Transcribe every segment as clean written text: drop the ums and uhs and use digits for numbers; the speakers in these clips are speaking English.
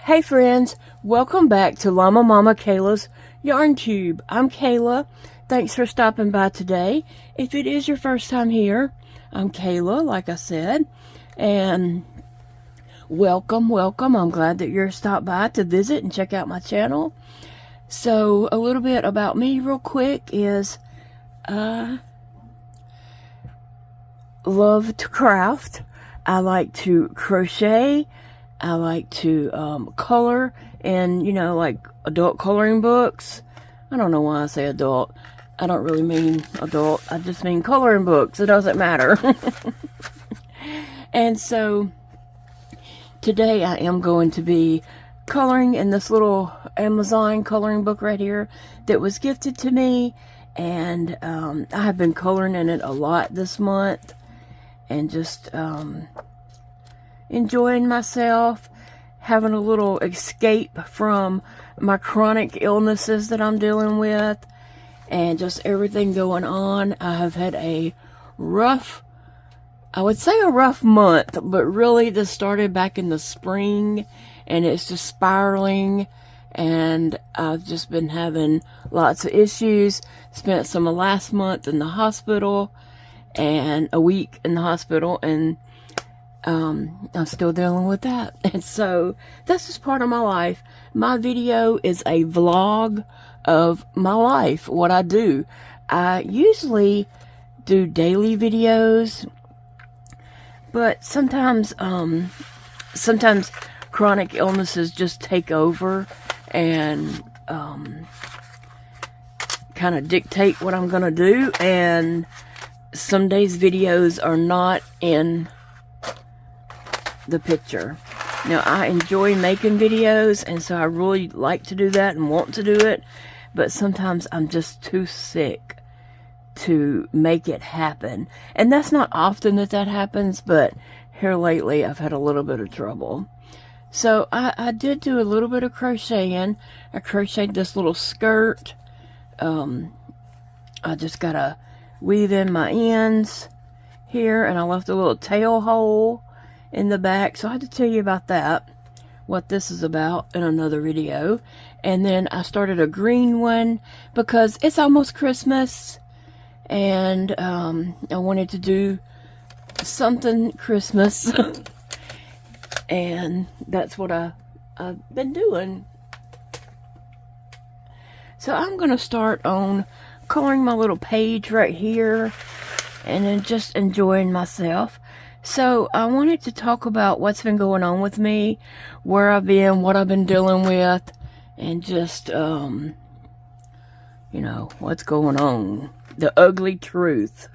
Hey friends, welcome back to Llama Mama Kayla's Yarn Tube. I'm Kayla. Thanks for stopping by today. If it is your first time here, I'm Kayla, like I said, and welcome. I'm glad that you're stopped by to visit and check out my channel. So a little bit about me real quick is I love to craft. I like to crochet. I like to color in, like adult coloring books. I don't know why I say adult. I don't really mean adult. I just mean coloring books. It doesn't matter. And so today I am going to be coloring in this little Amazon coloring book right here that was gifted to me. And I have been coloring in it a lot this month. And just enjoying myself, having a little escape from my chronic illnesses that I'm dealing with, and just everything going on. I have had a rough, I would say a rough month, but really this started back in the spring, and it's just spiraling, and I've just been having lots of issues. Spent some of last month in the hospital, and a week in the hospital, and I'm still dealing with that. And so that's just part of my life. My video is a vlog of my life, what I do. I usually do daily videos, but sometimes chronic illnesses just take over and kind of dictate what I'm gonna do, and some days videos are not in the picture. Now, I enjoy making videos, and so I really like to do that and want to do it, but sometimes I'm just too sick to make it happen. And that's not often that happens, but here lately I've had a little bit of trouble. So I did do a little bit of crocheting. I crocheted this little skirt. I just gotta weave in my ends here, and I left a little tail hole in the back, so I had to tell you about that, what this is about, in another video. And then I started a green one because it's almost Christmas, and I wanted to do something Christmas and that's what I've been doing. So I'm gonna start on coloring my little page right here, and then just enjoying myself. So I wanted to talk about what's been going on with me, where I've been, what I've been dealing with, and just, what's going on. The ugly truth.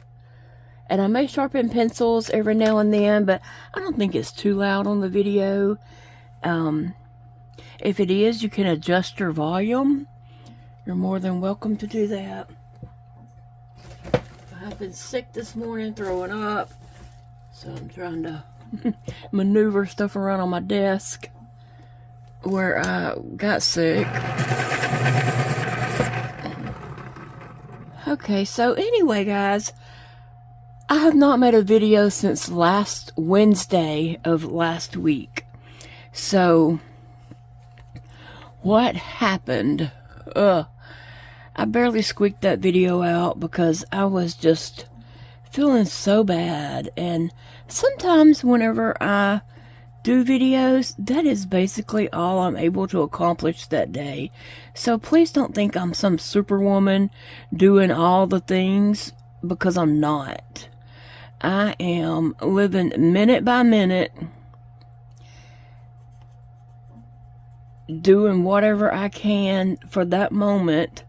And I may sharpen pencils every now and then, but I don't think it's too loud on the video. If it is, you can adjust your volume. You're more than welcome to do that. I've been sick this morning, throwing up. So I'm trying to maneuver stuff around on my desk where I got sick. Okay, so anyway, guys, I have not made a video since last Wednesday of last week. So, what happened? I barely squeaked that video out because I was just feeling so bad. And sometimes whenever I do videos, that is basically all I'm able to accomplish that day. So please don't think I'm some superwoman doing all the things, because I'm not. I am living minute by minute, doing whatever I can for that moment.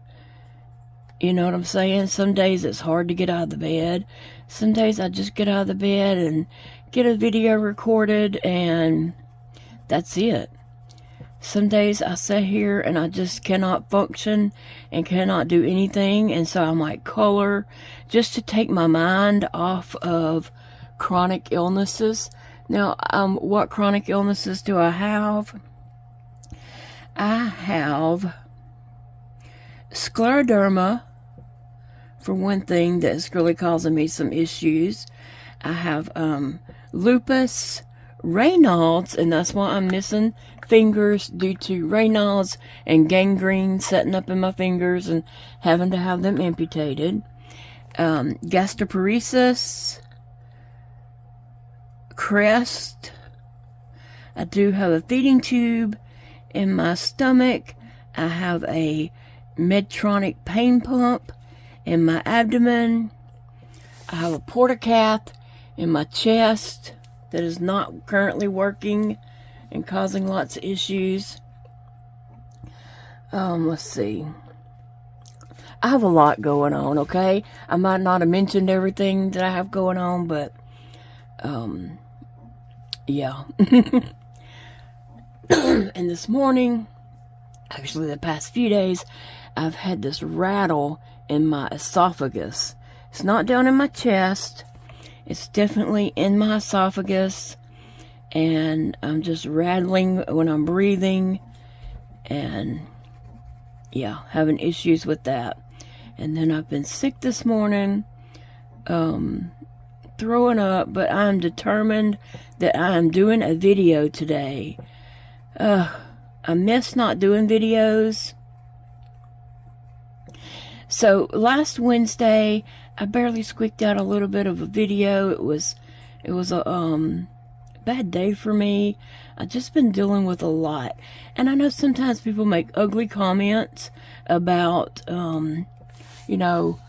You know what I'm saying? Some days it's hard to get out of the bed. Some days I just get out of the bed and get a video recorded, and that's it. Some days I sit here and I just cannot function and cannot do anything, and so I might color just to take my mind off of chronic illnesses. Now, what chronic illnesses do I have? I have Scleroderma, for one thing, that's really causing me some issues. I have lupus, Raynaud's, and that's why I'm missing fingers due to Raynaud's and gangrene setting up in my fingers and having to have them amputated. Gastroparesis, crest. I do have a feeding tube in my stomach. I have a Medtronic pain pump in my abdomen. I have a portacath in my chest that is not currently working and causing lots of issues. Let's see. I have a lot going on, okay? I might not have mentioned everything that I have going on, but, yeah. And this morning, actually the past few days, I've had this rattle in my esophagus. It's not down in my chest. It's definitely in my esophagus, and I'm just rattling when I'm breathing, and yeah, having issues with that. And then I've been sick this morning, throwing up, but I'm determined that I am doing a video today. I miss not doing videos. So last Wednesday, I barely squeaked out a little bit of a video. It was a bad day for me. I've just been dealing with a lot. And I know sometimes people make ugly comments about, you know,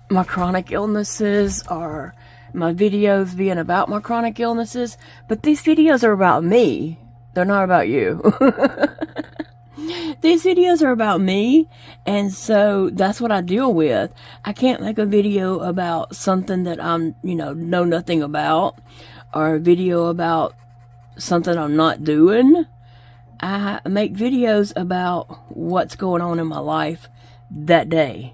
my chronic illnesses or my videos being about my chronic illnesses. But these videos are about me. They're not about you. These videos are about me, and so that's what I deal with. I can't make a video about something that I'm, you know nothing about, or a video about something I'm not doing. I make videos about what's going on in my life that day.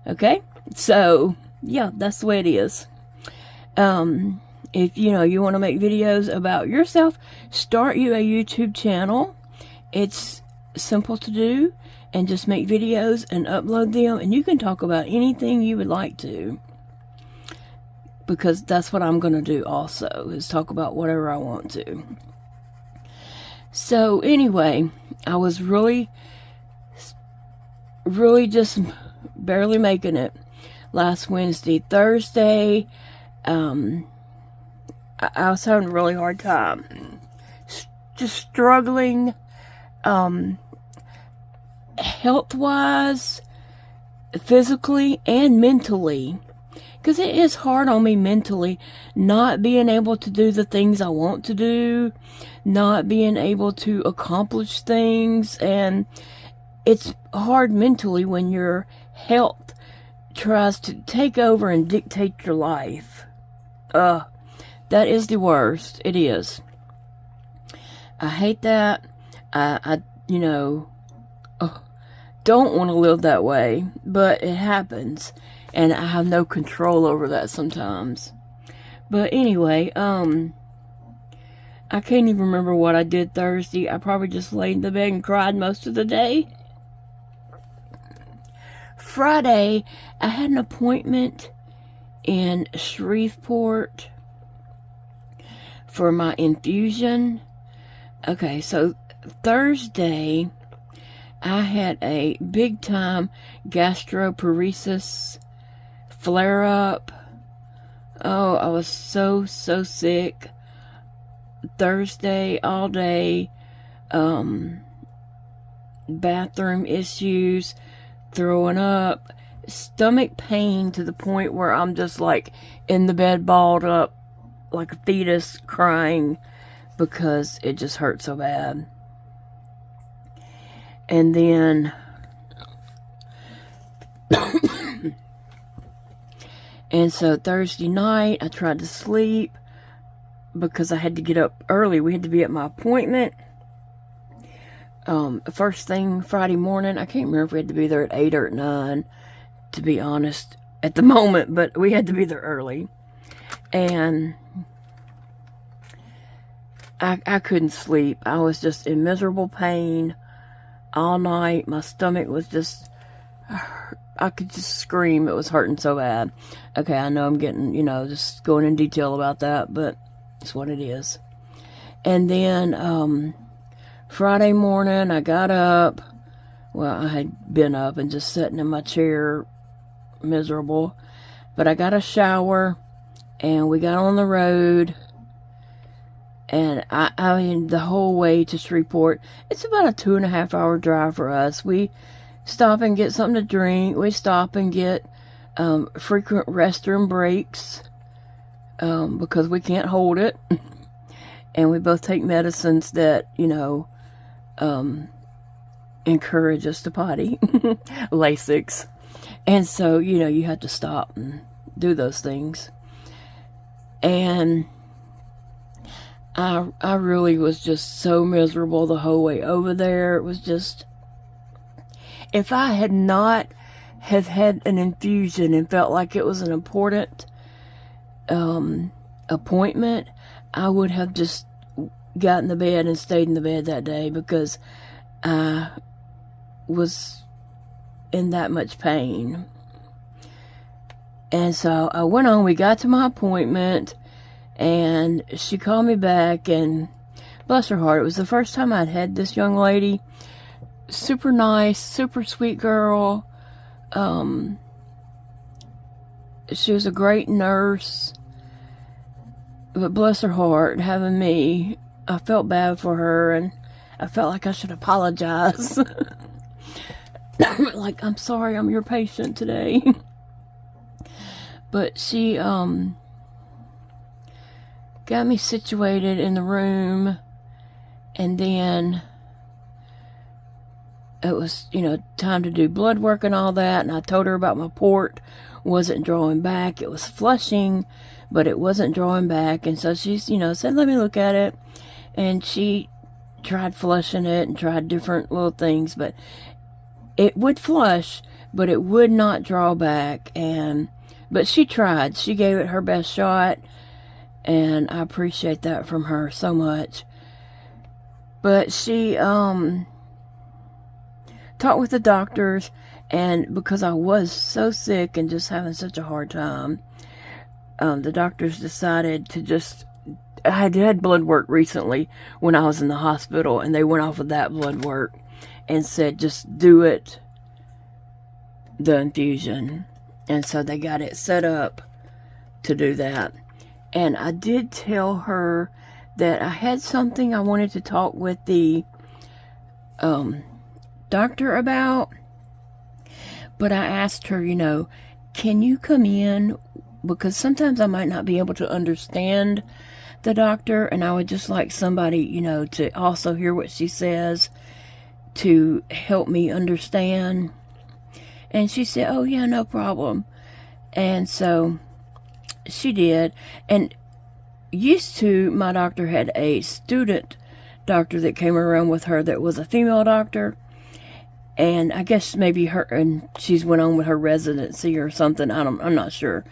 Okay? So, yeah, that's the way it is. If, you want to make videos about yourself, start you a YouTube channel. It's simple to do, and just make videos and upload them, and you can talk about anything you would like to, because that's what I'm going to do also, is talk about whatever I want to. So anyway, I was really just barely making it last Wednesday. Thursday, I was having a really hard time, just struggling, health-wise, physically, and mentally, because it is hard on me mentally, not being able to do the things I want to do, not being able to accomplish things, and it's hard mentally when your health tries to take over and dictate your life. That is the worst. It is. I hate that. I don't want to live that way, but it happens, and I have no control over that sometimes. But anyway, I can't even remember what I did Thursday. I probably just laid in the bed and cried most of the day. Friday, I had an appointment in Shreveport for my infusion. Okay, so Thursday, I had a big time gastroparesis flare up. Oh, I was so sick. Thursday all day, bathroom issues, throwing up, stomach pain to the point where I'm just like in the bed balled up like a fetus crying because it just hurt so bad. And then and so Thursday night I tried to sleep because I had to get up early. We had to be at my appointment first thing Friday morning. I can't remember if we had to be there at 8 or at 9, to be honest, at the moment, but we had to be there early. And I couldn't sleep. I was just in miserable pain all night. My stomach was just, I could just scream. It was hurting so bad. Okay, I know I'm getting, just going in detail about that, but it's what it is. And then Friday morning, I got up. Well, I had been up and just sitting in my chair, miserable. But I got a shower, and we got on the road. And I mean, the whole way to Shreveport, it's about a 2.5 hour drive for us. We stop and get something to drink. We stop and get frequent restroom breaks because we can't hold it. And we both take medicines that, you know, encourage us to potty. Lasix. And so, you know, you have to stop and do those things. And I really was just so miserable the whole way over there. It was just, if I had not have had an infusion and felt like it was an important appointment, I would have just got in the bed and stayed in the bed that day, because I was in that much pain. And so I went on, we got to my appointment, and she called me back, and bless her heart, it was the first time I'd had this young lady. Super nice, super sweet girl. She was a great nurse. But bless her heart, having me, I felt bad for her, and I felt like I should apologize. Like, I'm sorry, I'm your patient today. But she, got me situated in the room, and then it was, you know, time to do blood work and all that, and I told her about my port wasn't drawing back. It was flushing, but it wasn't drawing back, and so she's, you know, said, let me look at it, and she tried flushing it and tried different little things, but it would flush, but it would not draw back, but she tried. She gave it her best shot, and I appreciate that from her so much. But she talked with the doctors, and because I was so sick and just having such a hard time, the doctors decided to just, I had blood work recently when I was in the hospital, and they went off of that blood work and said, just do it, the infusion. And so they got it set up to do that. And I did tell her that I had something I wanted to talk with the doctor about. But I asked her, you know, can you come in? Because sometimes I might not be able to understand the doctor, and I would just like somebody, you know, to also hear what she says to help me understand. And she said, oh yeah, no problem. And so she did. And used to, my doctor had a student doctor that came around with her that was a female doctor. And I guess maybe her, and she's went on with her residency or something. I'm not sure,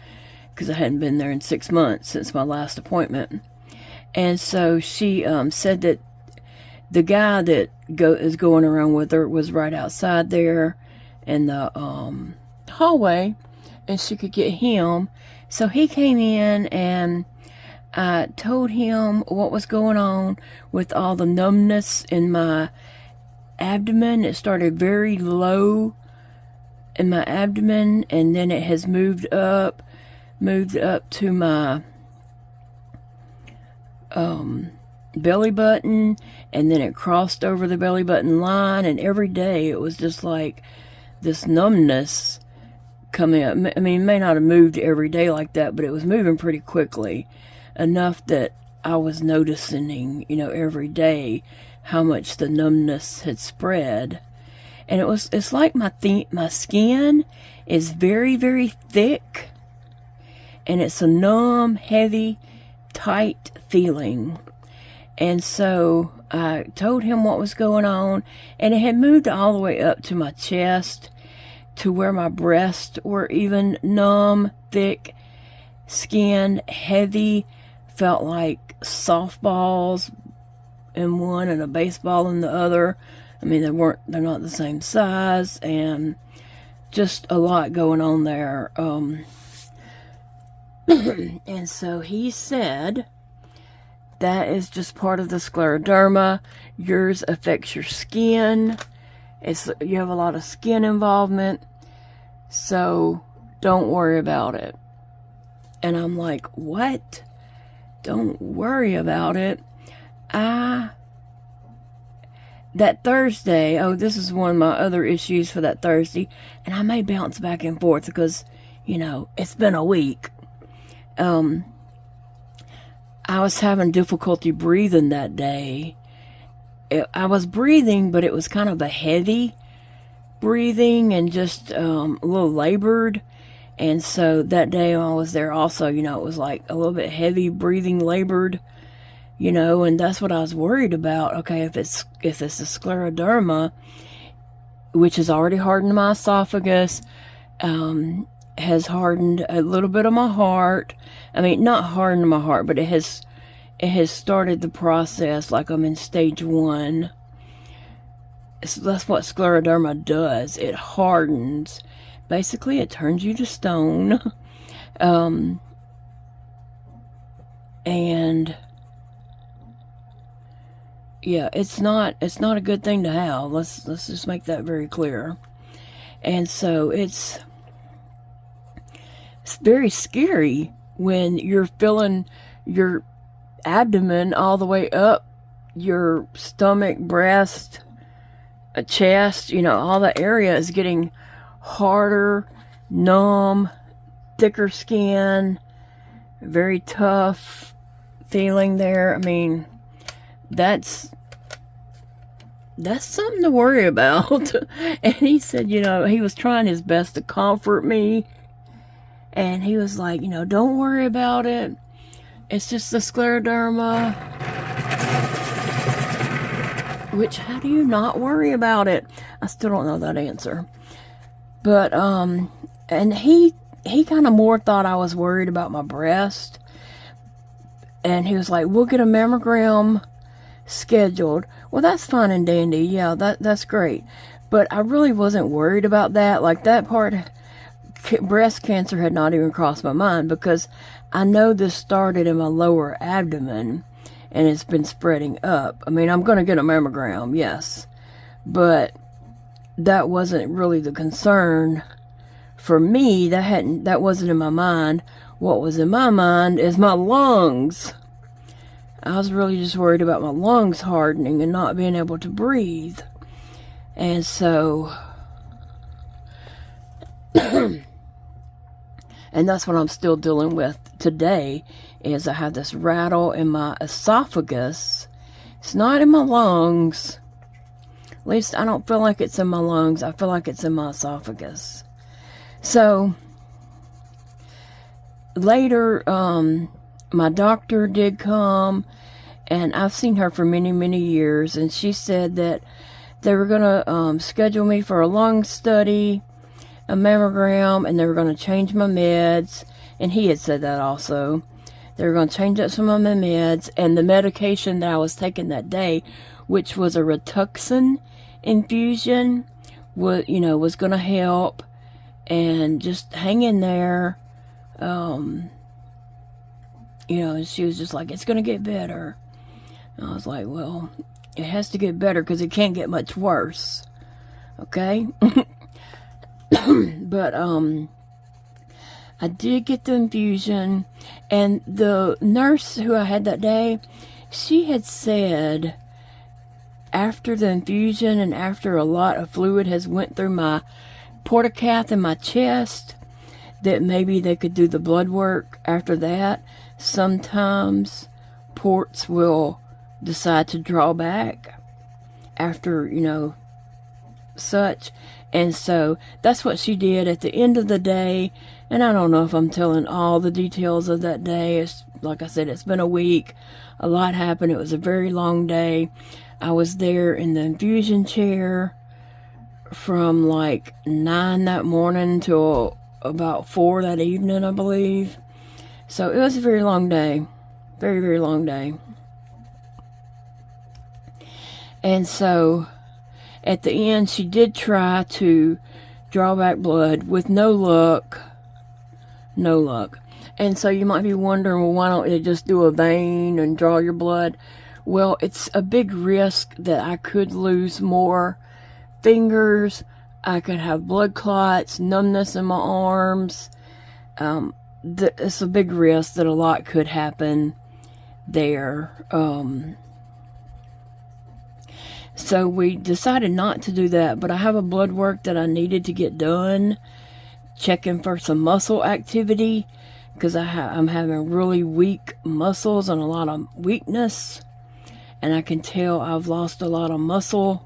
because I hadn't been there in 6 months since my last appointment. And so she said that the guy that is going around with her was right outside there in the hallway, and she could get him. So he came in, and I told him what was going on with all the numbness in my abdomen. It started very low in my abdomen, and then it has moved up to my belly button, and then it crossed over the belly button line, and every day it was just like this numbness coming up. I mean, it may not have moved every day like that, but it was moving pretty quickly, enough that I was noticing, you know, every day how much the numbness had spread. And it's like my skin is very, very thick, and it's a numb, heavy, tight feeling. And so I told him what was going on, and it had moved all the way up to my chest, to where my breasts were even numb, thick skin, heavy, felt like softballs in one and a baseball in the other. I mean, they're not the same size, and just a lot going on there. And so he said that is just part of the scleroderma. Yours affects your skin. You have a lot of skin involvement, so don't worry about it. And I'm like, what? Don't worry about it. That Thursday, oh, this is one of my other issues for that Thursday, and I may bounce back and forth because, you know, it's been a week. I was having difficulty breathing that day. I was breathing, but it was kind of a heavy breathing and just a little labored. And so that day I was there also, you know, it was like a little bit heavy breathing, labored, you know, and that's what I was worried about. Okay, if it's a scleroderma, which has already hardened my esophagus, has hardened a little bit of my heart. I mean, not hardened my heart, but it has started the process, like I'm in stage 1. So that's what scleroderma does. It hardens. Basically, it turns you to stone. And yeah, it's not a good thing to have. Let's just make that very clear. And so it's very scary when you're feeling your abdomen all the way up your stomach, breast, chest, you know, all the area is getting harder, numb, thicker skin, very tough feeling there. I mean, that's something to worry about. And he said, you know, he was trying his best to comfort me, and he was like, you know, don't worry about it. It's just the scleroderma. Which, how do you not worry about it? I still don't know that answer. But, and he kind of more thought I was worried about my breast. And he was like, we'll get a mammogram scheduled. Well, that's fine and dandy. Yeah, that's great. But I really wasn't worried about that. Like, that part, breast cancer had not even crossed my mind, because I know this started in my lower abdomen and it's been spreading up. I mean, I'm going to get a mammogram, yes. But that wasn't really the concern for me. That wasn't in my mind. What was in my mind is my lungs. I was really just worried about my lungs hardening and not being able to breathe. And so, and that's what I'm still dealing with today, is I have this rattle in my esophagus. It's not in my lungs. At least I don't feel like it's in my lungs. I feel like it's in my esophagus. So, later, my doctor did come, and I've seen her for many, many years, and she said that they were going to schedule me for a lung study, a mammogram, and they were going to change my meds. And he had said that also. They were going to change up some of my meds, and the medication that I was taking that day, which was a Rituxan Infusion, was going to help. And just hang in there. She was just like, it's going to get better. And I was like, well, it has to get better because it can't get much worse. Okay? But, I did get the infusion, and the nurse who I had that day, she had said after the infusion and after a lot of fluid has went through my portacath in my chest, that maybe they could do the blood work after that. Sometimes ports will decide to draw back after, such. And so that's what she did at the end of the day. And I don't know if I'm telling all the details of that day. It's, like I said, it's been a week. A lot happened. It was a very long day. I was there in the infusion chair from like 9 that morning till about 4 that evening, I believe. So it was a very long day. Very, very long day. And so at the end, she did try to draw back blood with no luck. No luck. And so you might be wondering, well, why don't they just do a vein and draw your blood? Well, it's a big risk that I could lose more fingers. I could have blood clots, numbness in my arms. It's a big risk that a lot could happen there. So we decided not to do that, but I have a blood work that I needed to get done, checking for some muscle activity, because I'm having really weak muscles and a lot of weakness, and I can tell I've lost a lot of muscle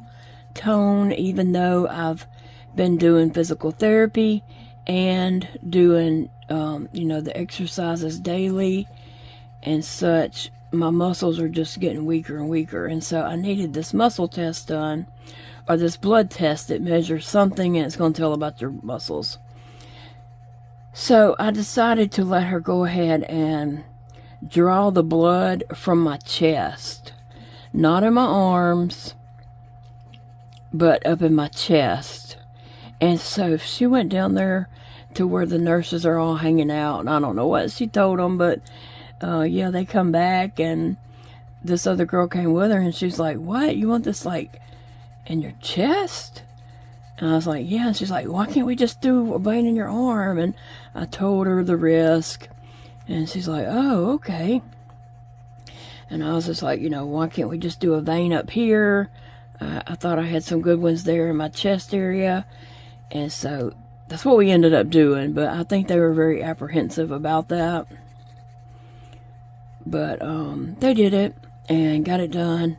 tone, even though I've been doing physical therapy and doing the exercises daily and such. My muscles are just getting weaker and weaker, and so I needed this muscle test done, or this blood test that measures something, and it's going to tell about your muscles. So I decided to let her go ahead and draw the blood from my chest, not in my arms, but up in my chest. And so she went down there to where the nurses are all hanging out, and I don't know what she told them, but yeah, they come back, and this other girl came with her, and she's like, what, you want this like in your chest? And I was like, yeah. And she's like, why can't we just do a vein in your arm? And I told her the risk, and she's like, oh, okay. And I was just like, why can't we just do a vein up here? I thought I had some good ones there in my chest area, and so that's what we ended up doing, but I think they were very apprehensive about that. But they did it and got it done,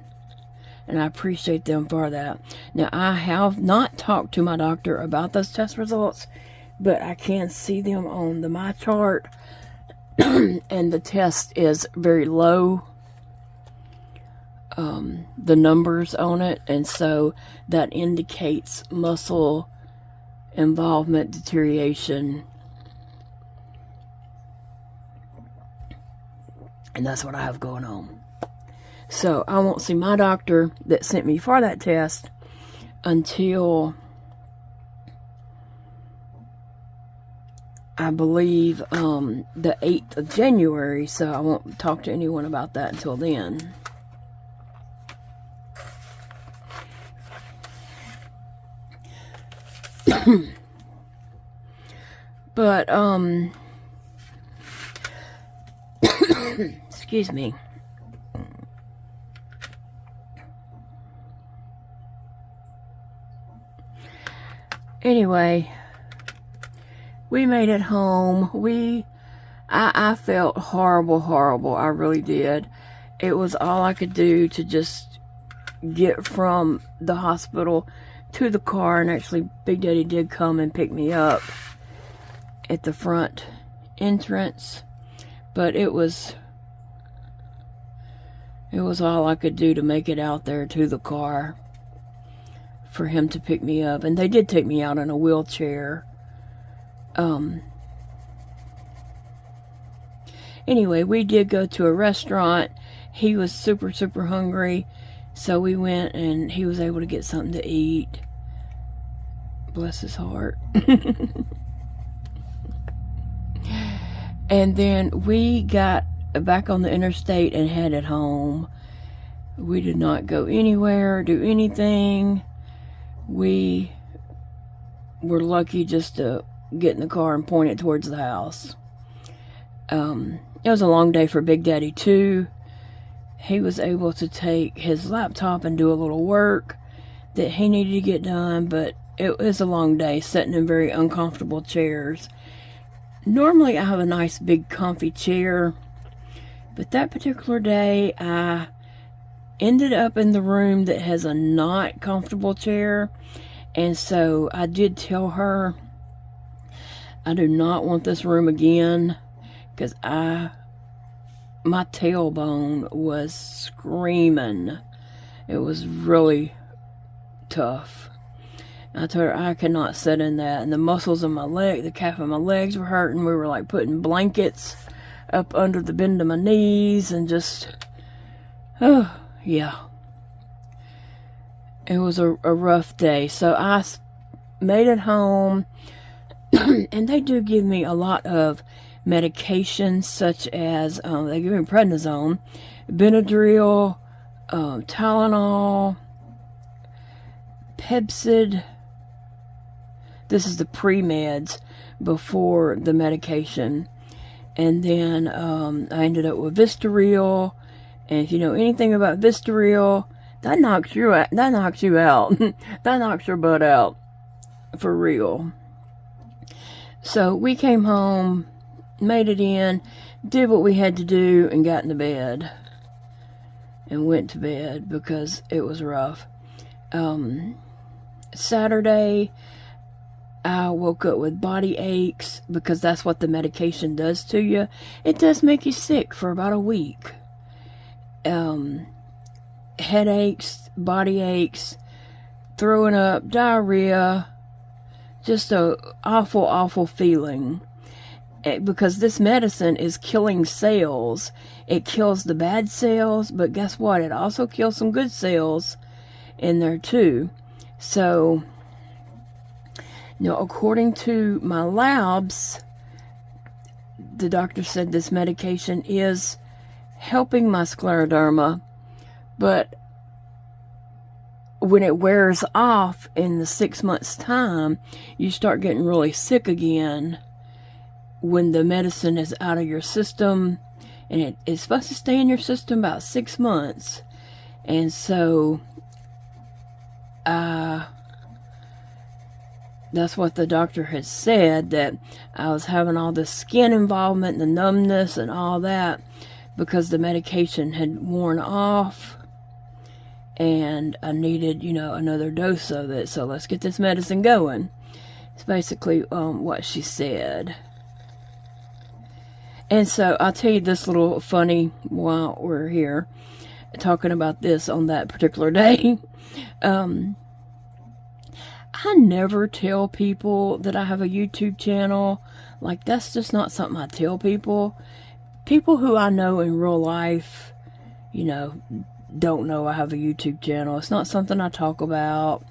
and I appreciate them for that. Now, I have not talked to my doctor about those test results, but I can see them on the My Chart, and the test is very low, the numbers on it, and so that indicates muscle involvement, deterioration. And that's what I have going on. So I won't see my doctor that sent me for that test until I believe the 8th of January. So I won't talk to anyone about that until then. But excuse me. Anyway, we made it home. I felt horrible. I really did. It was all I could do to just get from the hospital to the car, and actually Big Daddy did come and pick me up at the front entrance, but it was all I could do to make it out there to the car for him to pick me up. And they did take me out in a wheelchair. Anyway, we did go to a restaurant. He was super hungry, so we went, and he was able to get something to eat. Bless his heart. And then we got back on the interstate and headed home. We did not go anywhere, do anything. We were lucky just to get in the car and point it towards the house. It was a long day for Big Daddy too. He was able to take his laptop and do a little work that he needed to get done, but it was a long day sitting in very uncomfortable chairs. Normally I have a nice big comfy chair, but that particular day I ended up in the room that has a not comfortable chair, and so I did tell her I do not want this room again, because my tailbone was screaming. It was really tough. I told her I could not sit in that, and the muscles in my leg, the calf of my legs were hurting. We were like putting blankets up under the bend of my knees, and just, oh yeah, it was a rough day. So I made it home, and they do give me a lot of medications such as, they give me prednisone, Benadryl, Tylenol, Pepsid. This is the pre-meds before the medication. And then I ended up with Vistaril. And if you know anything about Vistaril, that knocks you out. That knocks you out. That knocks your butt out. For real. So we came home, made it in, did what we had to do, and got into bed. And went to bed because it was rough. Saturday, I woke up with body aches because that's what the medication does to you. It does make you sick for about a week. Headaches, body aches, throwing up, diarrhea, just a awful, awful feeling. Because this medicine is killing cells. It kills the bad cells, but guess what? It also kills some good cells in there too. So, you know, according to my labs, the doctor said this medication is helping my scleroderma, but when it wears off in the 6 months' time, you start getting really sick again when the medicine is out of your system, and it is supposed to stay in your system about 6 months. And so that's what the doctor had said, that I was having all the skin involvement and the numbness and all that because the medication had worn off, and I needed, you know, another dose of it. So let's get this medicine going. It's basically what she said. And so I'll tell you this little funny while we're here talking about this on that particular day. I never tell people that I have a YouTube channel. Like, that's just not something I tell people. People who I know in real life, you know, don't know I have a YouTube channel. It's not something I talk about.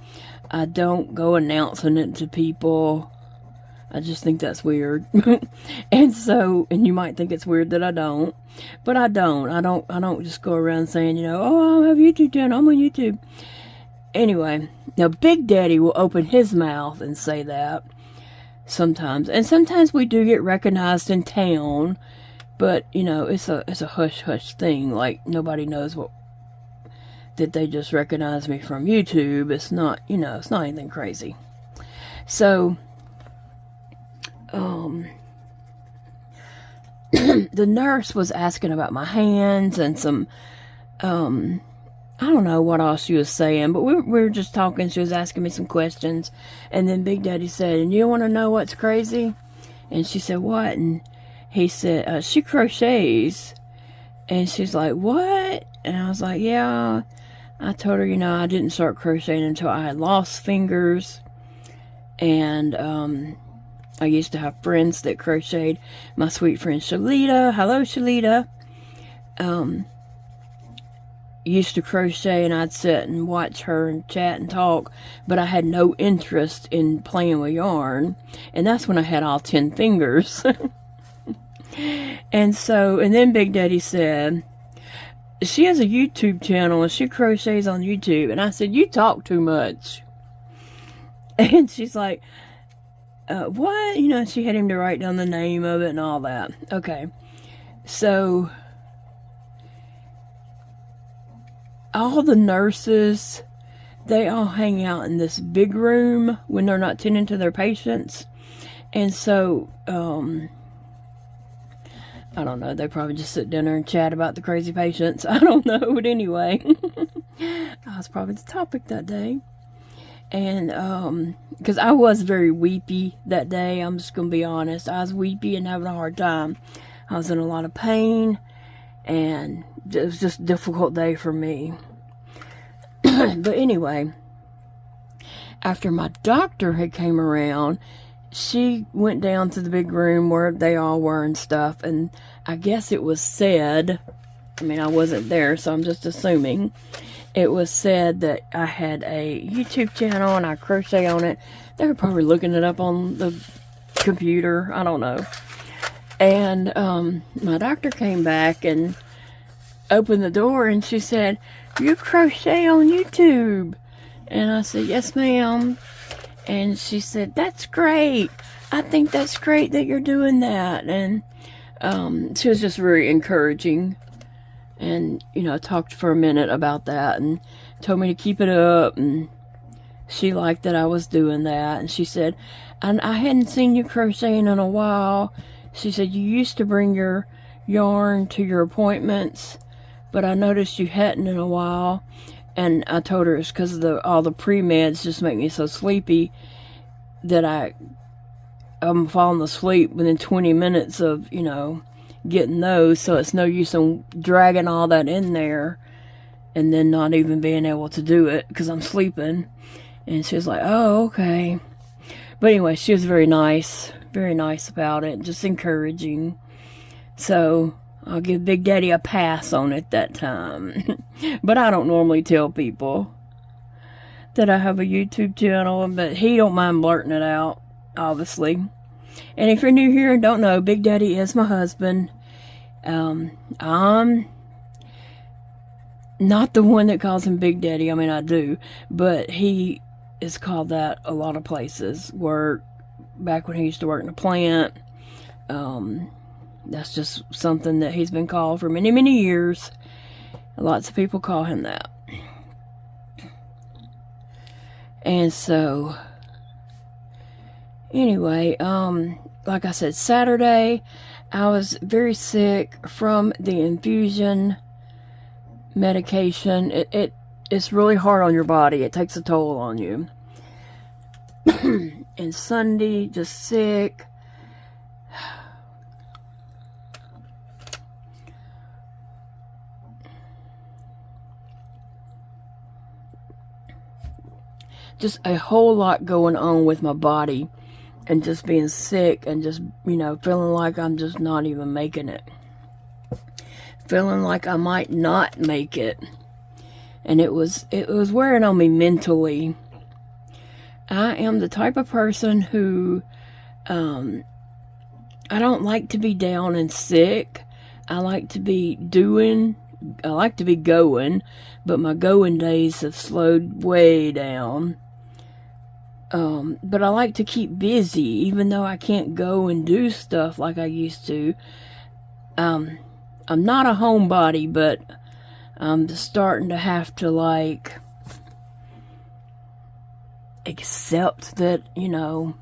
I don't go announcing it to people. I just think that's weird. And you might think it's weird that I don't, but I don't. I don't just go around saying, you know, oh, I have a YouTube channel, I'm on YouTube. Anyway, now Big Daddy will open his mouth and say that sometimes. And sometimes we do get recognized in town, but, you know, it's a hush-hush thing. Like, nobody knows that they just recognize me from YouTube. It's not, you know, it's not anything crazy. So, the nurse was asking about my hands and some, I don't know what all she was saying, but we were just talking. She was asking me some questions, and then Big Daddy said, and you want to know what's crazy? And she said, what? And he said, she crochets. And she's like, what? And I was like, yeah. I told her, you know, I didn't start crocheting until I had lost fingers, and I used to have friends that crocheted. My sweet friend Shalita, hello Shalita, used to crochet, and I'd sit and watch her and chat and talk, but I had no interest in playing with yarn, and that's when I had all 10 fingers. And then Big Daddy said, she has a YouTube channel and she crochets on YouTube. And I said, you talk too much. And she's like, what? You know, she had him to write down the name of it and all that. Okay. So, all the nurses, they all hang out in this big room when they're not tending to their patients. And so, I don't know, they probably just sit down there and chat about the crazy patients. I don't know, but anyway. I was probably the topic that day. And, because I was very weepy that day, I'm just going to be honest. I was weepy and having a hard time. I was in a lot of pain, and it was just a difficult day for me. But anyway, after my doctor had came around, she went down to the big room where they all were and stuff, and I guess it was said, I mean, I wasn't there, so I'm just assuming, it was said that I had a YouTube channel and I crochet on it. They were probably looking it up on the computer, I don't know. And my doctor came back and opened the door, and she said, "You crochet on YouTube?" And I said, "Yes, ma'am." And she said, "That's great. I think that's great that you're doing that." And she was just very encouraging. And, you know, talked for a minute about that and told me to keep it up. And she liked that I was doing that. And she said, "And I hadn't seen you crocheting in a while." She said, "You used to bring your yarn to your appointments, but I noticed you hadn't in a while." And I told her it's because all the pre-meds just make me so sleepy that I'm falling asleep within 20 minutes of, you know, getting those. So it's no use in dragging all that in there and then not even being able to do it because I'm sleeping. And she was like, "Oh, okay." But anyway, she was very nice about it, just encouraging. So I'll give Big Daddy a pass on it that time. But I don't normally tell people that I have a YouTube channel, but he don't mind blurting it out, obviously. And if you're new here and don't know, Big Daddy is my husband. I'm not the one that calls him Big Daddy. I mean, I do, but he is called that a lot of places. Work, back when he used to work in a plant. That's just something that he's been called for many, many years. Lots of people call him that. And so, anyway, like I said, Saturday, I was very sick from the infusion medication. It's really hard on your body. It takes a toll on you. And Sunday, just sick. Just a whole lot going on with my body, and just being sick, and just, you know, feeling like I'm just not even making it. Feeling like I might not make it. And it was wearing on me mentally. I am the type of person who, I don't like to be down and sick. I like to be going, but my going days have slowed way down. But I like to keep busy, even though I can't go and do stuff like I used to. I'm not a homebody, but I'm just starting to have to, like, accept that, you know,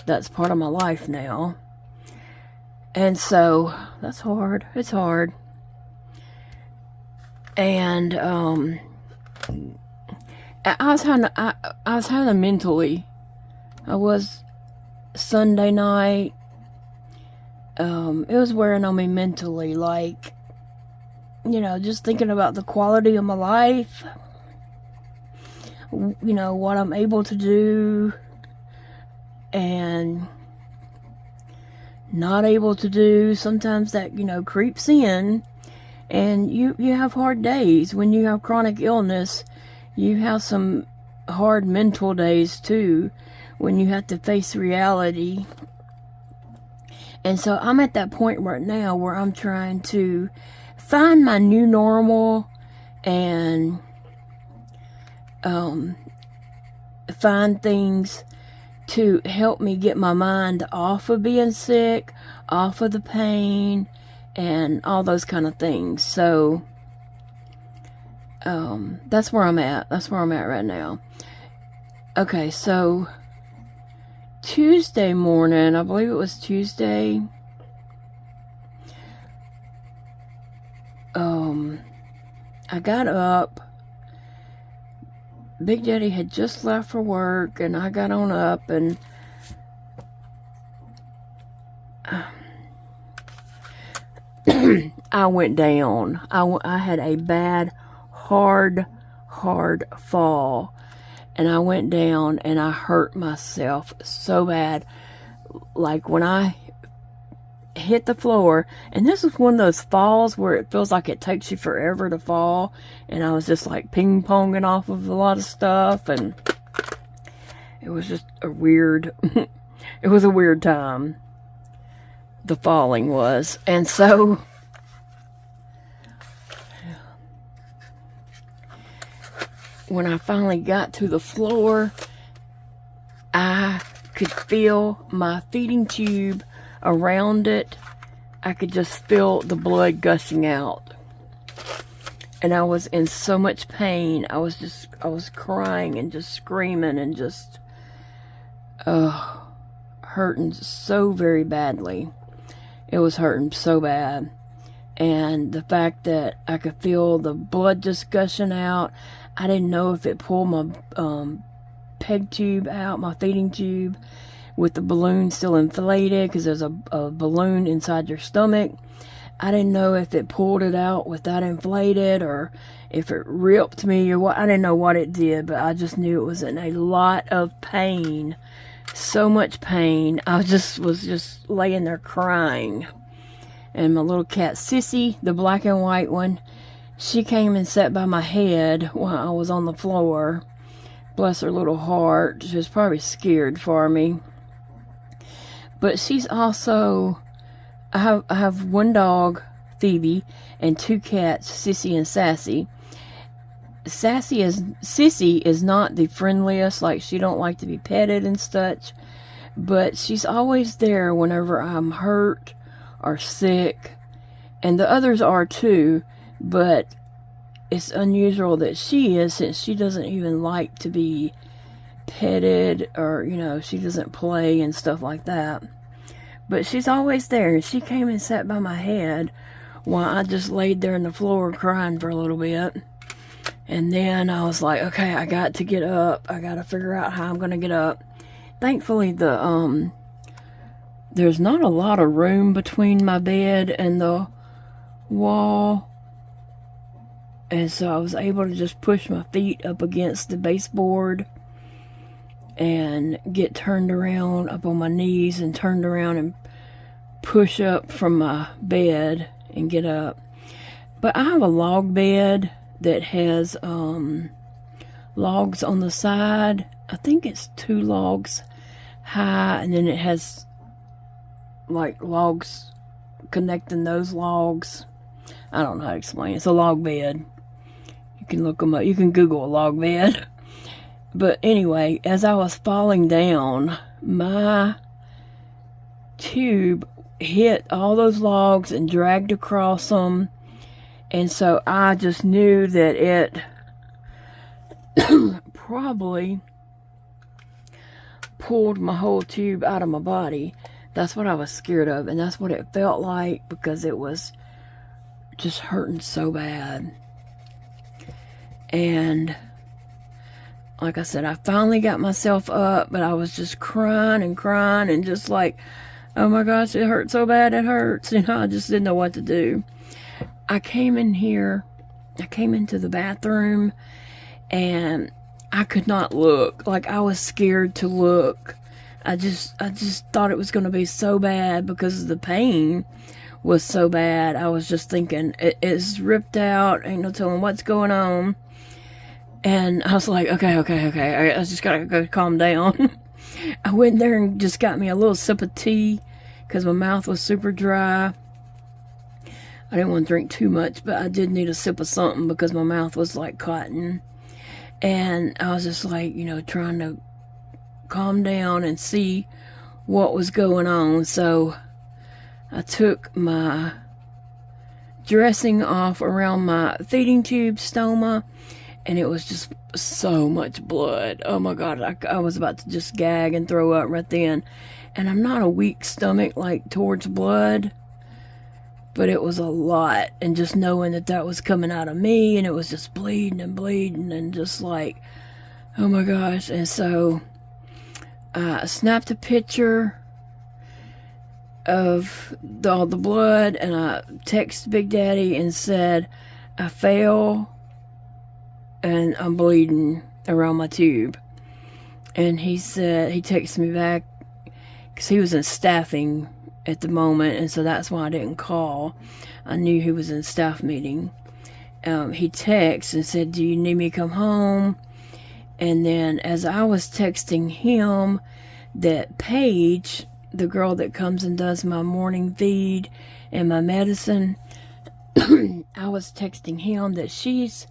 that's part of my life now. And so, that's hard. It's hard. And, I was having mentally. I was Sunday night. It was wearing on me mentally, like, you know, just thinking about the quality of my life. You know, what I'm able to do and not able to do. Sometimes that, you know, creeps in, and you have hard days. When you have chronic illness, you have some hard mental days too, when you have to face reality. And so I'm at that point right now where I'm trying to find my new normal and find things to help me get my mind off of being sick, off of the pain, and all those kind of things. So that's where I'm at. That's where I'm at right now. Okay, so Tuesday morning, I believe it was Tuesday, I got up. Big Daddy had just left for work, and I got on up, and I went down. I had a bad, hard fall, and I went down, and I hurt myself so bad. Like, when I hit the floor, and this was one of those falls where it feels like it takes you forever to fall, and I was just like ping-ponging off of a lot of stuff, and it was just a weird it was a weird time. the falling was. And so when I finally got to the floor, I could feel my feeding tube around it. I could just feel the blood gushing out. And I was in so much pain. I was crying and just screaming and just hurting so very badly. It was hurting so bad. And the fact that I could feel the blood just gushing out, I didn't know if it pulled my peg tube out, my feeding tube, with the balloon still inflated, because there's a balloon inside your stomach. I didn't know if it pulled it out with that inflated, or if it ripped me, or what. I didn't know what it did, but I just knew it was in a lot of pain. So much pain. I was just laying there crying. And my little cat Sissy, the black and white one, she came and sat by my head while I was on the floor. Bless her little heart. She was probably scared for me. But she's also... I have one dog, Phoebe, and two cats, Sissy and Sassy. Sissy is not the friendliest, like she don't like to be petted and such, but she's always there whenever I'm hurt or sick, and the others are too, but it's unusual that she is, since she doesn't even like to be petted, or, you know, she doesn't play and stuff like that. But she's always there, and she came and sat by my head while I just laid there on the floor crying for a little bit. And then I was like, okay, I got to get up. I got to figure out how I'm going to get up. Thankfully, there's not a lot of room between my bed and the wall. And so I was able to just push my feet up against the baseboard and get turned around up on my knees and turned around and push up from my bed and get up. But I have a log bed that has logs on the side. I think it's 2 logs high, and then it has like logs connecting those logs. I don't know how to explain it. It's a log bed. You can look them up. You can Google a log bed. But anyway, as I was falling down, my tube hit all those logs and dragged across them. And so I just knew that it probably pulled my whole tube out of my body. That's what I was scared of. And that's what it felt like, because it was just hurting so bad. And like I said, I finally got myself up, but I was just crying and just like, oh my gosh, it hurts so bad, it hurts. You know, I just didn't know what to do. I came into the bathroom, and I could not look. Like, I was scared to look. I just thought it was going to be so bad because the pain was so bad. I was just thinking, it's ripped out, ain't no telling what's going on. And I was like, okay, I just gotta go calm down. I went there and just got me a little sip of tea, because my mouth was super dry. I didn't want to drink too much, but I did need a sip of something because my mouth was like cotton. And I was just like, you know, trying to calm down and see what was going on. So I took my dressing off around my feeding tube stoma, and it was just so much blood. Oh my God, I was about to just gag and throw up right then. And I'm not a weak stomach, like, towards blood, but it was a lot. And just knowing that was coming out of me, and it was just bleeding and just like, oh my gosh. And so I snapped a picture of all the blood, and I texted Big Daddy and said, I fell and I'm bleeding around my tube. And he said, he texted me back, because he was in staffing at the moment, and so that's why I didn't call. I knew he was in staff meeting. He texted and said, do you need me to come home? And then as I was texting him, that Paige the girl that comes and does my morning feed and my medicine, I was texting him that she's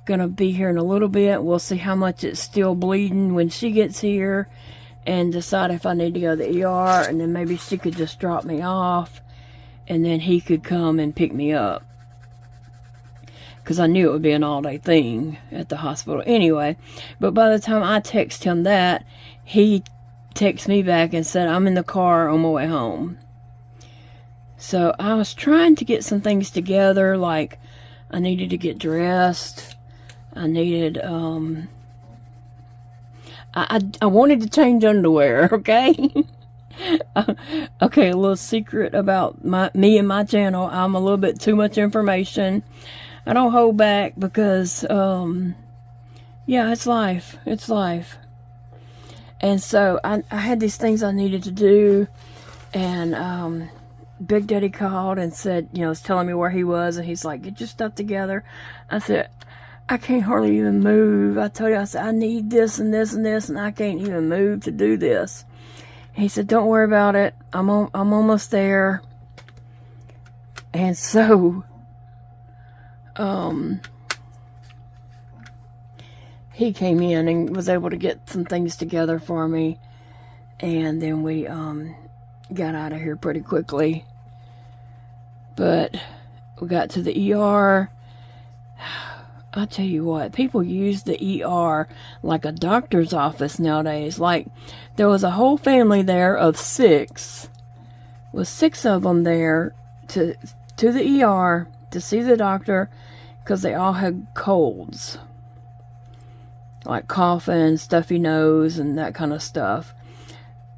gonna be here in a little bit. We'll see how much it's still bleeding when she gets here and decide if I need to go to the ER, and then maybe she could just drop me off and then he could come and pick me up, because I knew it would be an all-day thing at the hospital anyway. But by the time I text him that, he texted me back and said, I'm in the car on my way home. So I was trying to get some things together, like I needed to get dressed. I needed, I wanted to change underwear, okay? Okay, a little secret about me and my channel. I'm a little bit too much information. I don't hold back because, yeah, it's life. It's life. And so I had these things I needed to do, and Big Daddy called and said, you know, was telling me where he was, and he's like, get your stuff together. I said, I can't hardly even move. I told you, I said, I need this and this and this, and I can't even move to do this. He said, don't worry about it. I'm almost there. And so, he came in and was able to get some things together for me. And then we, got out of here pretty quickly. But we got to the ER. I'll tell you what, people use the ER like a doctor's office nowadays. Like, there was a whole family there of 6. With 6 of them there to the ER to see the doctor, because they all had colds. Like coughing, stuffy nose, and that kind of stuff.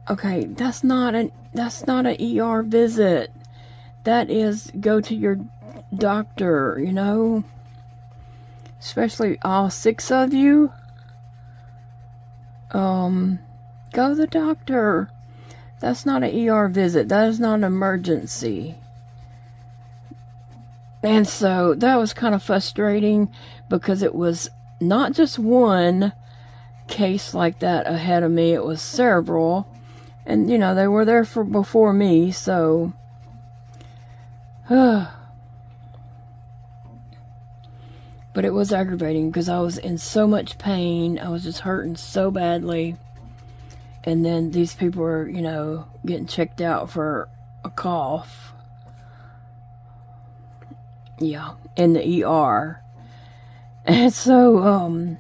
Okay, that's not an ER visit. That is, go to your doctor, you know? Especially all 6 of you. Go to the doctor. That's not an ER visit. That is not an emergency. And so that was kind of frustrating, because it was not just one case like that ahead of me. It was several. And, you know, they were there before me, so... But it was aggravating, because I was in so much pain. I was just hurting so badly. And then these people were, you know, getting checked out for a cough. Yeah, in the ER. And so,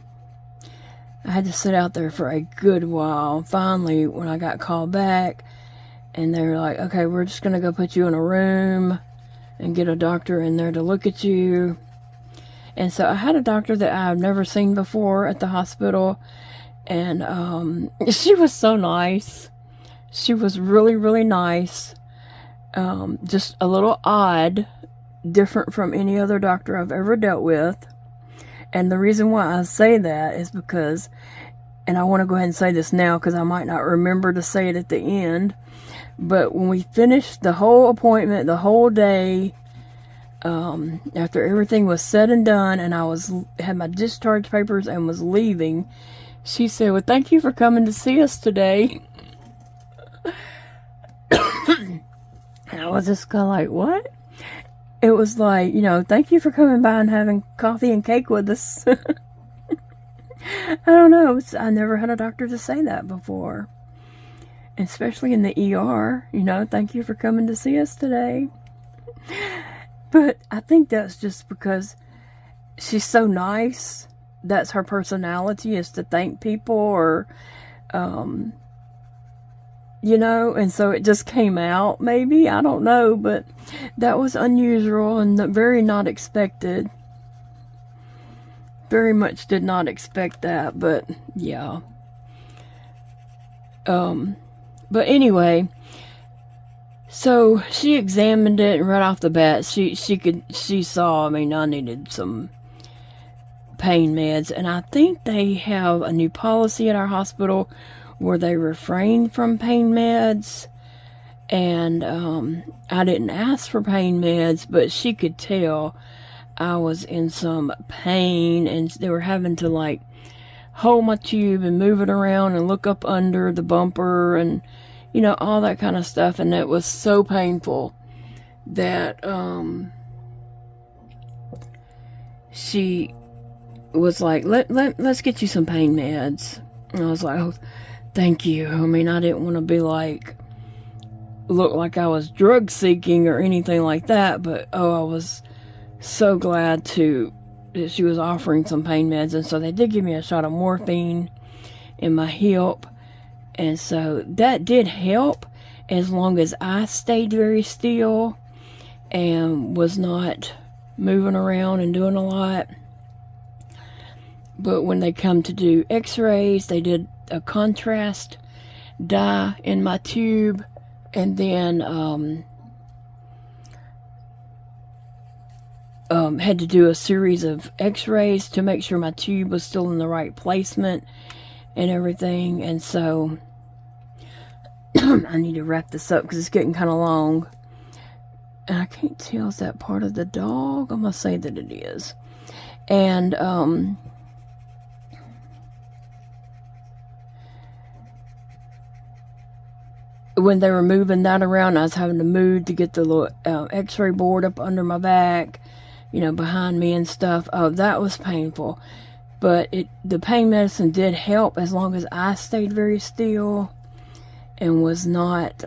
I had to sit out there for a good while. Finally, when I got called back, and they were like, okay, we're just going to go put you in a room and get a doctor in there to look at you. And so I had a doctor that I've never seen before at the hospital. And she was so nice. She was really, really nice. Just a little odd, different from any other doctor I've ever dealt with. And the reason why I say that is because, and I want to go ahead and say this now because I might not remember to say it at the end, but when we finished the whole appointment, the whole day, after everything was said and done, and I had my discharge papers and was leaving, she said, well, thank you for coming to see us today. And I was just kind of like, what? It was like, you know, thank you for coming by and having coffee and cake with us. I don't know. I never had a doctor to say that before. Especially in the ER, you know, thank you for coming to see us today. But I think that's just because she's so nice. That's her personality, is to thank people, or, you know, and so it just came out, maybe, I don't know, but that was unusual and very not expected. Very much did not expect that, but yeah. But anyway, so she examined it, and right off the bat, she saw, I mean, I needed some pain meds, and I think they have a new policy at our hospital where they refrain from pain meds. And I didn't ask for pain meds, but she could tell I was in some pain, and they were having to like hold my tube and move it around and look up under the bumper and, you know, all that kind of stuff. And it was so painful that she was like, let's get you some pain meds. And I was like, oh, thank you. I mean, I didn't want to be like, look like I was drug seeking or anything like that, but oh, I was so glad that she was offering some pain meds. And so they did give me a shot of morphine in my hip, and so that did help as long as I stayed very still and was not moving around and doing a lot. But when they come to do x-rays, they did a contrast dye in my tube, and then had to do a series of x-rays to make sure my tube was still in the right placement and everything. And so I need to wrap this up because it's getting kind of long. And I can't tell, is that part of the dog? I'm going to say that it is. And when they were moving that around, I was having to move to get the little x-ray board up under my back, you know, behind me and stuff. Oh, that was painful. But the pain medicine did help as long as I stayed very still and was not,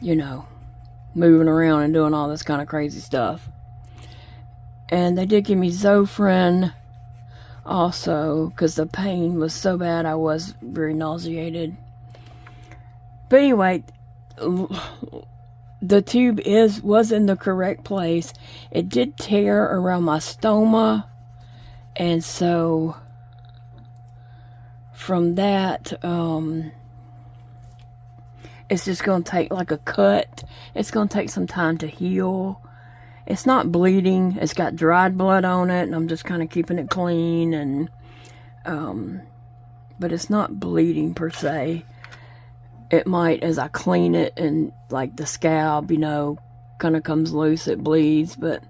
you know, moving around and doing all this kind of crazy stuff. And they did give me Zofran also, because the pain was so bad I was very nauseated. But anyway, the tube was in the correct place. It did tear around my stoma, and so from that, it's just going to take, like a cut, it's going to take some time to heal. It's not bleeding. It's got dried blood on it, and I'm just kind of keeping it clean, and but it's not bleeding per se. It might, as I clean it, and like the scab, you know, kind of comes loose, it bleeds, but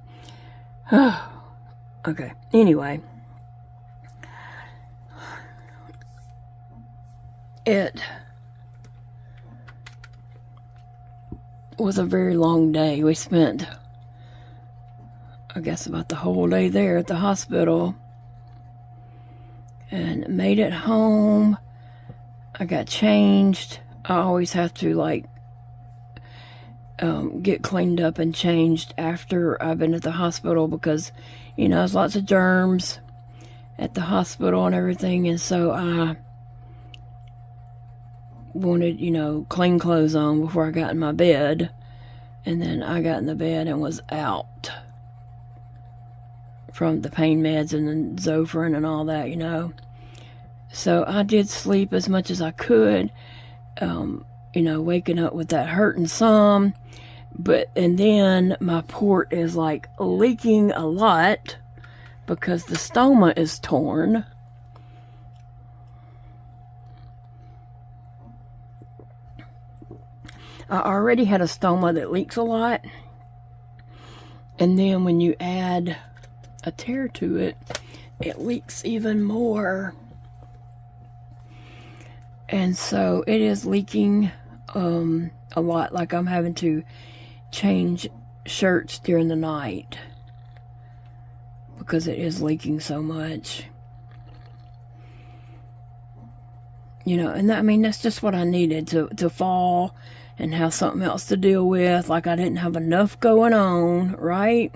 okay. Anyway, it was a very long day. We spent, I guess, about the whole day there at the hospital, and made it home. I got changed. I always have to, like, get cleaned up and changed after I've been at the hospital because, you know, there's lots of germs at the hospital and everything, and so I wanted, you know, clean clothes on before I got in my bed. And then I got in the bed and was out from the pain meds and the Zofran and all that, you know. So I did sleep as much as I could, you know, waking up with that hurting some. And then my port is like leaking a lot because the stoma is torn. I already had a stoma that leaks a lot, and then when you add a tear to it, it leaks even more. And so it is leaking a lot. Like, I'm having to change shirts during the night because it is leaking so much. You know, and that, I mean, that's just what I needed to fall and have something else to deal with. Like, I didn't have enough going on, right?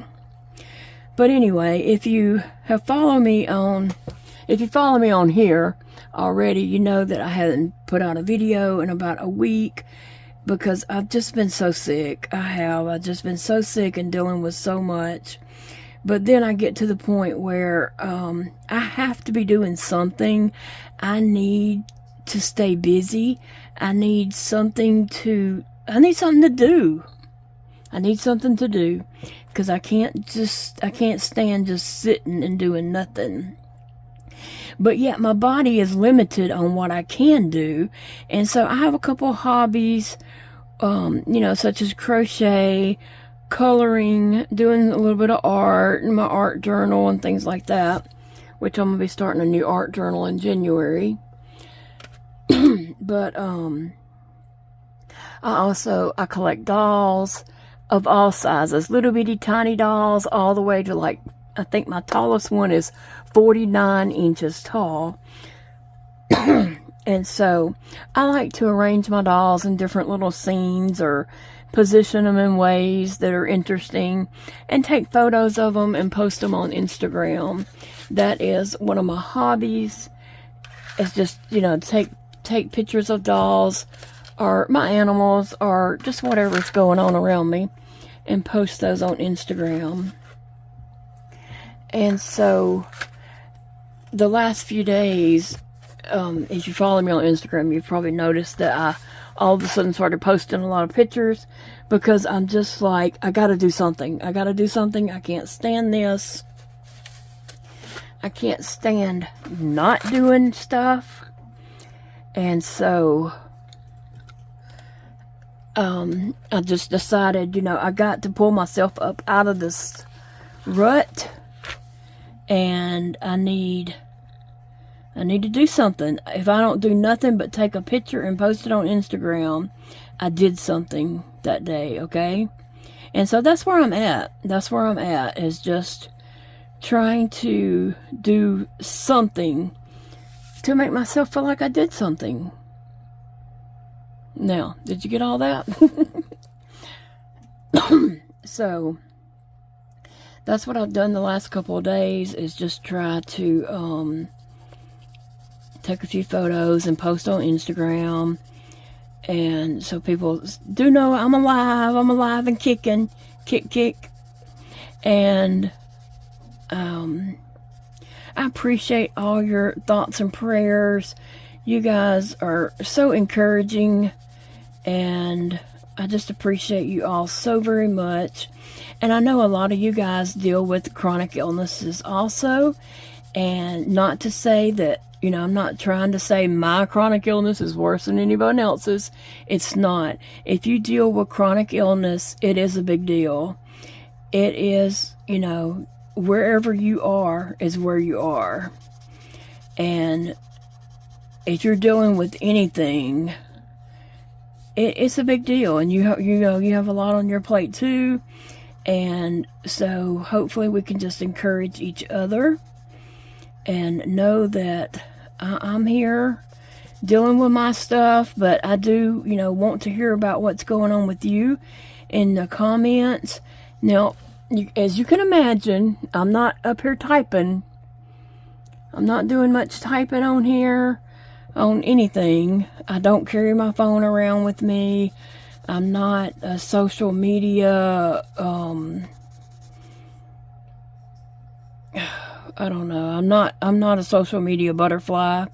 But anyway, if you follow me on here already, you know that I haven't put out a video in about a week because I've just been so sick. I've just been so sick and dealing with so much. But then I get to the point where I have to be doing something. I need to stay busy. I need something to do. I need something to do because I can't stand just sitting and doing nothing. But yet my body is limited on what I can do. And so I have a couple of hobbies, you know, such as crochet, coloring, doing a little bit of art, and my art journal and things like that, which I'm going to be starting a new art journal in January. But I collect dolls of all sizes, little bitty tiny dolls, all the way to, like, I think my tallest one is 49 inches tall. And so I like to arrange my dolls in different little scenes, or position them in ways that are interesting, and take photos of them and post them on Instagram. That is one of my hobbies. It's just, you know, take pictures of dolls or my animals or just whatever's going on around me and post those on Instagram. And so the last few days, if you follow me on Instagram, you've probably noticed that I all of a sudden started posting a lot of pictures, because I'm just like, I gotta do something. I gotta do something. I can't stand this. I can't stand not doing stuff. And so I just decided, you know, I got to pull myself up out of this rut, and I need to do something. If I don't do nothing but take a picture and post it on Instagram, I did something that day, okay? And so that's where I'm at. That's where I'm at, is just trying to do something to make myself feel like I did something. Now, did you get all that? So that's what I've done the last couple of days, is just try to take a few photos and post on Instagram, and so people do know I'm alive and kicking, kick. And I appreciate all your thoughts and prayers. You guys are so encouraging, and I just appreciate you all so very much. And I know a lot of you guys deal with chronic illnesses also, and not to say that, you know, I'm not trying to say my chronic illness is worse than anyone else's. It's not. If you deal with chronic illness, it is a big deal. It is, you know, wherever you are is where you are. And if you're dealing with anything, it's a big deal. And you know, you have a lot on your plate too. And so hopefully we can just encourage each other and know that I'm here dealing with my stuff, but I do, you know, want to hear about what's going on with you in the comments. Now, as you can imagine, I'm not up here typing. I'm not doing much typing on here, on anything. I don't carry my phone around with me. I'm not a social media, I don't know. I'm not a social media butterfly.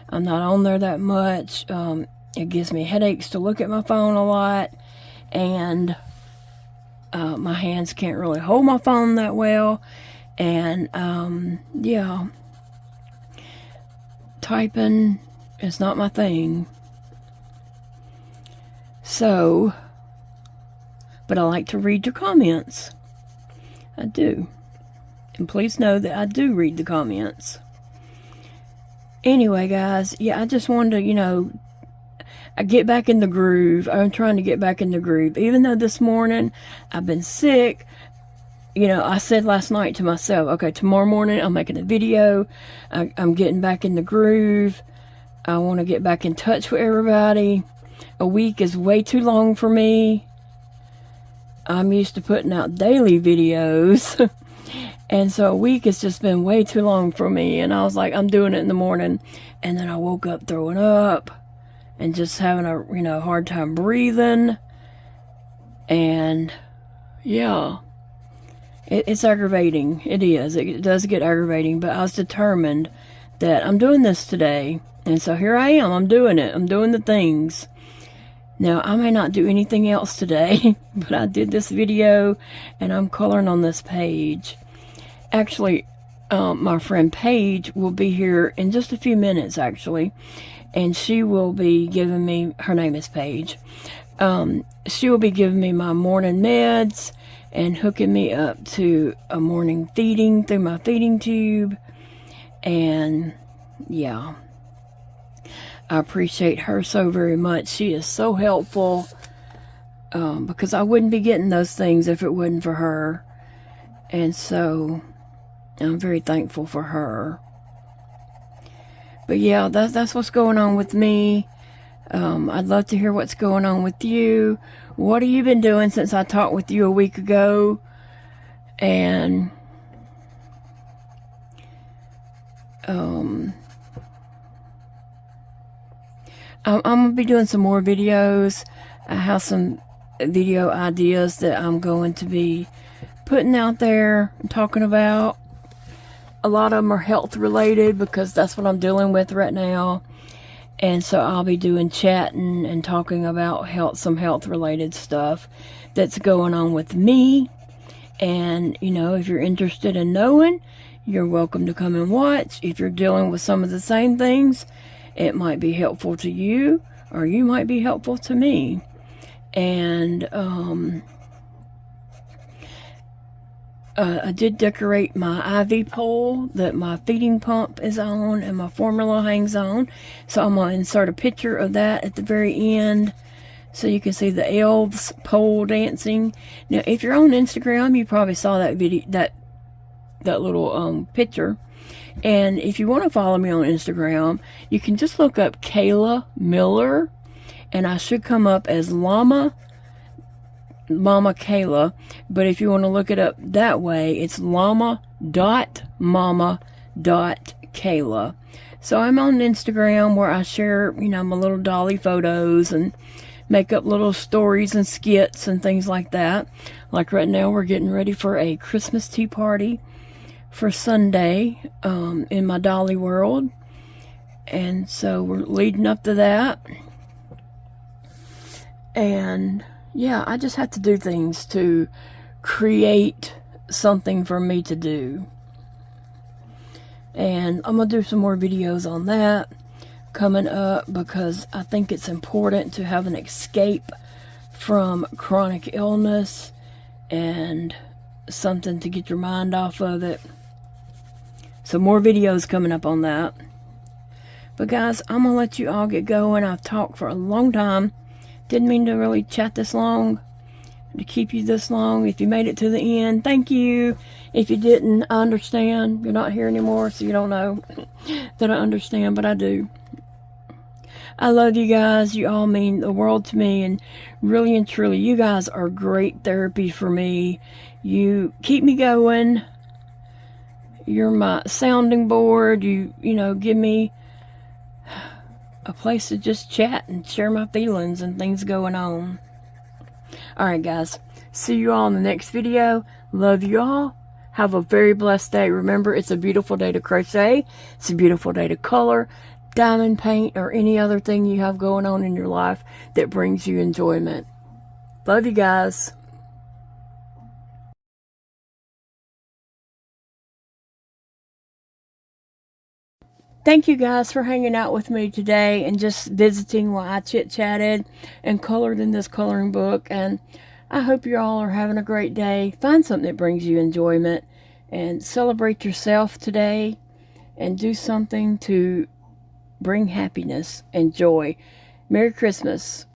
I'm not on there that much. It gives me headaches to look at my phone a lot, and my hands can't really hold my phone that well. And yeah, typing is not my thing. So, but I like to read your comments. I do. And please know that I do read the comments. Anyway, guys, yeah, I just wanted to, you know, I get back in the groove. I'm trying to get back in the groove. Even though this morning I've been sick, you know, I said last night to myself, okay, tomorrow morning I'm making a video. I'm getting back in the groove. I want to get back in touch with everybody. A week is way too long for me. I'm used to putting out daily videos. And so a week has just been way too long for me. And I was like, I'm doing it in the morning. And then I woke up throwing up and just having a, you know, hard time breathing. And yeah, it's aggravating. It is. It does get aggravating. But I was determined that I'm doing this today. And so here I am. I'm doing it. I'm doing the things. Now, I may not do anything else today, but I did this video and I'm coloring on this page. Actually, my friend Paige will be here in just a few minutes, actually, and she will be giving me, her name is Paige, she will be giving me my morning meds and hooking me up to a morning feeding through my feeding tube. And yeah, I appreciate her so very much. She is so helpful, because I wouldn't be getting those things if it wasn't for her. And so I'm very thankful for her. But yeah, that's what's going on with me. I'd love to hear what's going on with you. What have you been doing since I talked with you a week ago? And I'm going to be doing some more videos. I have some video ideas that I'm going to be putting out there and talking about. A lot of them are health related because that's what I'm dealing with right now. And so I'll be doing chatting and talking about some health related stuff that's going on with me. And, you know, if you're interested in knowing, you're welcome to come and watch. If you're dealing with some of the same things, it might be helpful to you, or you might be helpful to me. And I did decorate my IV pole that my feeding pump is on and my formula hangs on. So I'm going to insert a picture of that at the very end so you can see the elves pole dancing. Now, if you're on Instagram, you probably saw that video, that little picture. And if you want to follow me on Instagram, you can just look up Kayla Miller, and I should come up as Llama Mama Kayla. But if you want to look it up that way, it's llama.mama.kayla. So I'm on Instagram where I share, you know, my little dolly photos and make up little stories and skits and things like that. Like right now, we're getting ready for a Christmas tea party for Sunday in my dolly world. And so we're leading up to that. And yeah, I just have to do things to create something for me to do. And I'm going to do some more videos on that coming up because I think it's important to have an escape from chronic illness and something to get your mind off of it. So more videos coming up on that. But guys, I'm going to let you all get going. I've talked for a long time. Didn't mean to really chat this long, to keep you this long. If you made it to the end, thank you. If you didn't, I understand. You're not here anymore, so you don't know that I understand, but I do. I love you guys. You all mean the world to me, and really and truly, you guys are great therapy for me. You keep me going. You're my sounding board. You know, give me a place to just chat and share my feelings and things going on. Alright guys, see you all in the next video. Love you all. Have a very blessed day. Remember, it's a beautiful day to crochet. It's a beautiful day to color, diamond paint, or any other thing you have going on in your life that brings you enjoyment. Love you guys. Thank you guys for hanging out with me today and just visiting while I chit-chatted and colored in this coloring book. And I hope you all are having a great day. Find something that brings you enjoyment and celebrate yourself today and do something to bring happiness and joy. Merry Christmas.